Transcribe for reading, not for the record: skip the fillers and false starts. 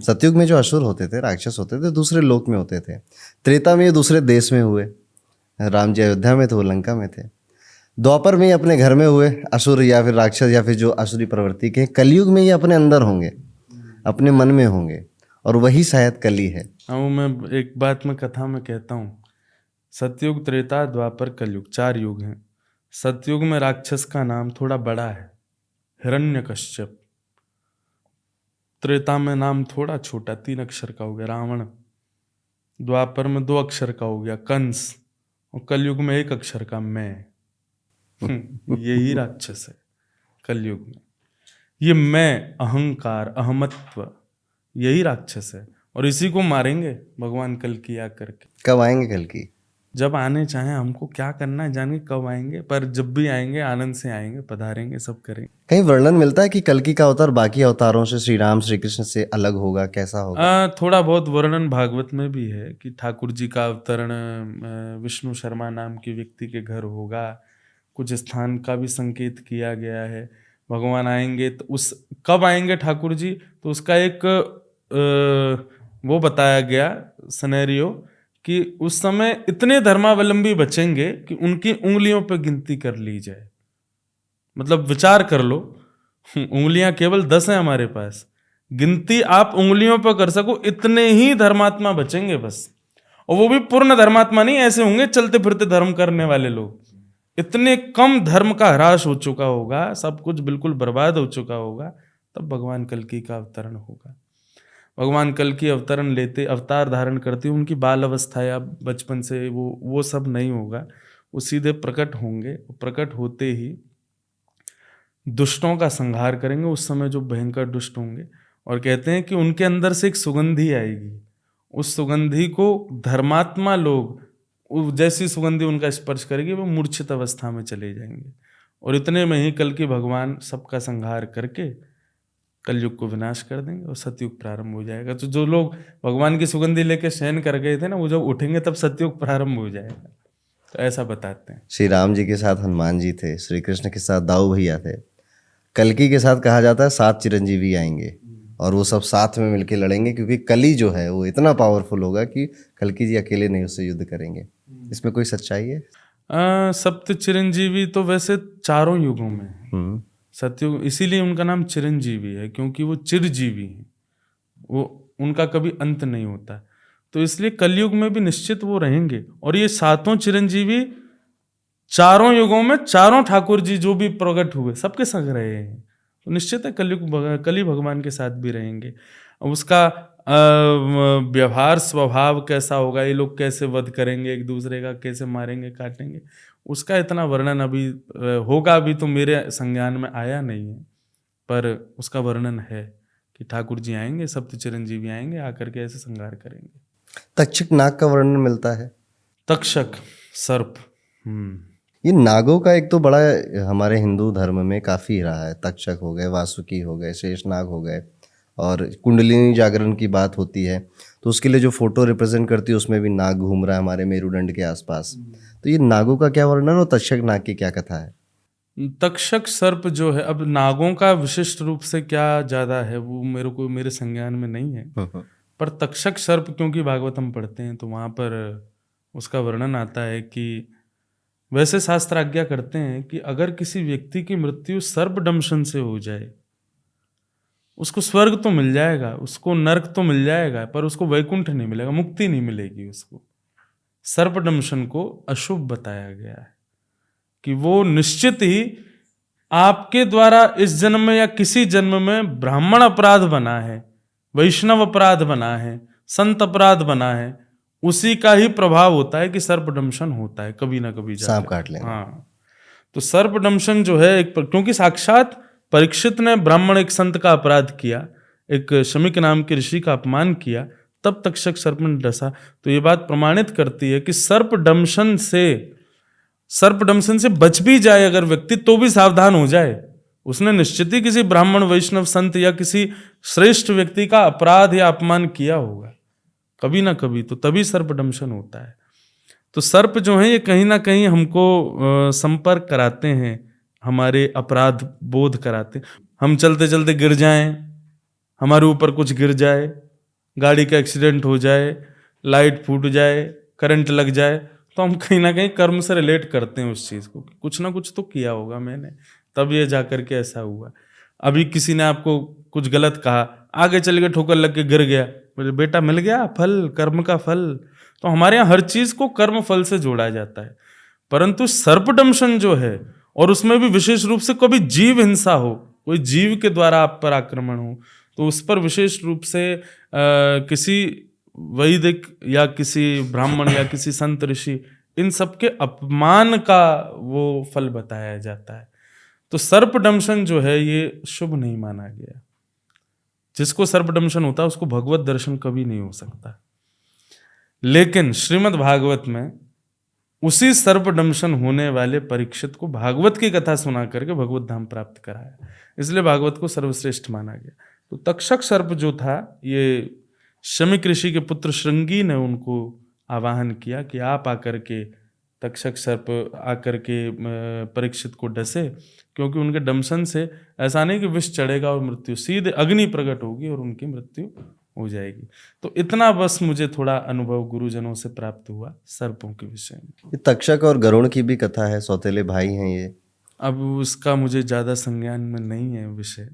सतयुग में जो असुर होते थे, राक्षस होते थे, दूसरे लोक में होते थे। त्रेता में ये दूसरे देश में हुए, राम जी अयोध्या में थे, वो लंका में थे। द्वापर में ये अपने घर में हुए असुर या फिर राक्षस या फिर जो असुरी प्रवृत्ति के। कलयुग में ये अपने अंदर होंगे, अपने मन में होंगे, और वही शायद कली है। हाँ, मैं एक बात में कथा में कहता हूँ, सतयुग, त्रेता, द्वापर, कलयुग 4 युग हैं। सतयुग में राक्षस का नाम थोड़ा बड़ा है, हिरण्यकश्यप। त्रेता में नाम थोड़ा छोटा, 3 अक्षर का हो गया, रावण। द्वापर में 2 अक्षर का हो गया, कंस। और कलयुग में 1 अक्षर का, मैं। यही राक्षस है कलयुग में। ये मैं, अहंकार, अहमत्व, यही राक्षस है। और इसी को मारेंगे भगवान कल की आ करके। कब आएंगे कल की? जब आने चाहे, हमको क्या करना है जानेंगे, कब आएंगे, पर जब भी आएंगे आनंद से आएंगे, पधारेंगे, सब करेंगे। कहीं वर्णन मिलता है कि कल्कि का अवतार बाकी अवतारों से, श्री राम श्री कृष्ण से अलग होगा, कैसा होगा? थोड़ा बहुत वर्णन भागवत में भी है कि ठाकुर जी का अवतरण विष्णु शर्मा नाम की व्यक्ति के घर होगा। कुछ स्थान का भी संकेत किया गया है। भगवान आएंगे तो उस कब आएंगे ठाकुर जी, तो उसका एक वो बताया गया सिनेरियो कि उस समय इतने धर्मावलंबी बचेंगे कि उनकी उंगलियों पर गिनती कर ली जाए। मतलब विचार कर लो, उंगलियां केवल 10 हैं हमारे पास, गिनती आप उंगलियों पर कर सको, इतने ही धर्मात्मा बचेंगे बस। और वो भी पूर्ण धर्मात्मा नहीं, ऐसे होंगे चलते फिरते धर्म करने वाले लोग। इतने कम धर्म का ह्रास हो चुका होगा, सब कुछ बिल्कुल बर्बाद हो चुका होगा, तब भगवान कल्कि का अवतरण होगा। भगवान कल्कि अवतरण लेते, अवतार धारण करते, उनकी बाल अवस्था या बचपन से वो सब नहीं होगा। वो सीधे प्रकट होंगे। प्रकट होते ही दुष्टों का संहार करेंगे, उस समय जो भयंकर दुष्ट होंगे। और कहते हैं कि उनके अंदर से एक सुगंधी आएगी, उस सुगंधी को धर्मात्मा लोग, जैसी सुगंधी उनका स्पर्श करेगी, वो मूर्छित अवस्था में चले जाएंगे। और इतने में ही कल के भगवान सबका संहार करके कलयुग को विनाश कर देंगे और सतयुग प्रारंभ हो जाएगा। तो जो लोग भगवान की सुगंधी लेके शयन कर गए थे ना, वो जब उठेंगे तब सतयुग प्रारंभ हो जाएगा। तो ऐसा बताते हैं। श्री राम जी के साथ हनुमान जी थे, श्री कृष्ण के साथ दाऊ भैया थे। कल्कि के साथ कहा जाता है 7 चिरंजीवी आएंगे और वो सब साथ में मिलके लड़ेंगे, क्योंकि कली जो है वो इतना पावरफुल होगा कि कल्कि जी अकेले नहीं उससे युद्ध करेंगे। इसमें कोई सच्चाई है? सप्त चिरंजीवी तो वैसे 4 युगों में है। सतयुग इसीलिए उनका नाम चिरंजीवी है, क्योंकि वो चिरजीवी हैं, वो उनका कभी अंत नहीं होता। तो इसलिए कलयुग में भी निश्चित वो रहेंगे। और ये 7 चिरंजीवी 4 युगों में 4 ठाकुर जी जो भी प्रकट हुए सबके संग रहे हैं। तो निश्चित है कली भगवान के साथ भी रहेंगे। उसका व्यवहार स्वभाव कैसा होगा, ये लोग कैसे वध करेंगे, एक दूसरे का कैसे मारेंगे काटेंगे, उसका इतना वर्णन अभी होगा, अभी तो मेरे संज्ञान में आया नहीं है। पर उसका वर्णन है कि ठाकुर जी आएंगे, सप्त चिरंजीवी आएंगे, आकर के ऐसे संहार करेंगे। तक्षक नाग का वर्णन मिलता है। तक्षक सर्प, ये नागों का एक तो बड़ा हमारे हिंदू धर्म में काफ़ी रहा है। तक्षक हो गए, वासुकी हो गए, शेषनाग हो गए, और कुंडलिनी जागरण की बात होती है तो उसके लिए जो फोटो रिप्रेजेंट करती है उसमें भी नाग घूम रहा है हमारे मेरुदंड के आसपास। तो ये नागों का क्या वर्णन और तक्षक नाग की क्या कथा है? तक्षक सर्प जो है, अब नागों का विशिष्ट रूप से क्या ज़्यादा है वो मेरे संज्ञान में नहीं है। पर तक्षक सर्प क्योंकि भागवत हम पढ़ते हैं तो वहाँ पर उसका वर्णन आता है कि वैसे शास्त्र आज्ञा करते हैं कि अगर किसी व्यक्ति की मृत्यु सर्पदंशन से हो जाए, उसको स्वर्ग तो मिल जाएगा, उसको नरक तो मिल जाएगा, पर उसको वैकुंठ नहीं मिलेगा, मुक्ति नहीं मिलेगी उसको। सर्पदंशन को अशुभ बताया गया है कि वो निश्चित ही आपके द्वारा इस जन्म में या किसी जन्म में ब्राह्मण अपराध बना है, वैष्णव अपराध बना है, संत अपराध बना है, उसी का ही प्रभाव होता है कि सर्पदंशन होता है कभी ना कभी जाकर। सांप काट लेना। हाँ, तो सर्पदंशन जो है क्योंकि साक्षात परीक्षित ने ब्राह्मण एक संत का अपराध किया, एक शमिक नाम के ऋषि का अपमान किया, तब तक्षक सर्प ने डसा। तो ये बात प्रमाणित करती है कि सर्पदंशन से बच भी जाए अगर व्यक्ति, तो भी सावधान हो जाए। उसने निश्चित ही किसी ब्राह्मण, वैष्णव, संत या किसी श्रेष्ठ व्यक्ति का अपराध या अपमान किया होगा कभी ना कभी, तो तभी सर्पदंशन होता है। तो सर्प जो है ये कहीं ना कहीं हमको संपर्क कराते हैं, हमारे अपराध बोध कराते हैं। हम चलते चलते गिर जाएं, हमारे ऊपर कुछ गिर जाए, गाड़ी का एक्सीडेंट हो जाए, लाइट फूट जाए, करंट लग जाए, तो हम कहीं ना कहीं कर्म से रिलेट करते हैं उस चीज़ को, कुछ ना कुछ तो किया होगा मैंने, तब ये जा करके ऐसा हुआ। अभी किसी ने आपको कुछ गलत कहा, आगे चल के ठोकर लग के गिर गया, बोले बेटा मिल गया फल, कर्म का फल। तो हमारे यहाँ हर चीज़ को कर्म फल से जोड़ा जाता है। परंतु सर्पदंशन जो है, और उसमें भी विशेष रूप से कभी जीव हिंसा हो, कोई जीव के द्वारा आप पर आक्रमण हो, तो उस पर विशेष रूप से किसी वैदिक या किसी ब्राह्मण या किसी संत ऋषि, इन सबके अपमान का वो फल बताया जाता है। तो सर्पदंशन जो है ये शुभ नहीं माना गया। जिसको सर्पदंशन होता है उसको भगवत दर्शन कभी नहीं हो सकता। लेकिन श्रीमद् भागवत में उसी सर्पदंशन होने वाले परीक्षित को भागवत की कथा सुना करके भगवत धाम प्राप्त कराया, इसलिए भागवत को सर्वश्रेष्ठ माना गया। तो तक्षक सर्प जो था, ये शमीक ऋषि के पुत्र श्रृंगी ने उनको आवाहन किया कि आप आकर के तक्षक सर्प आकर के परीक्षित को डसे, क्योंकि उनके दंशन से ऐसा नहीं कि विष चढ़ेगा और मृत्यु, सीधे अग्नि प्रकट होगी और उनकी मृत्यु हो जाएगी। तो इतना बस मुझे थोड़ा अनुभव गुरुजनों से प्राप्त हुआ सर्पों के विषय में। ये तक्षक और गरुड़ की भी कथा है, सौतेले भाई हैं ये। अब उसका मुझे ज़्यादा संज्ञान में नहीं है विषय।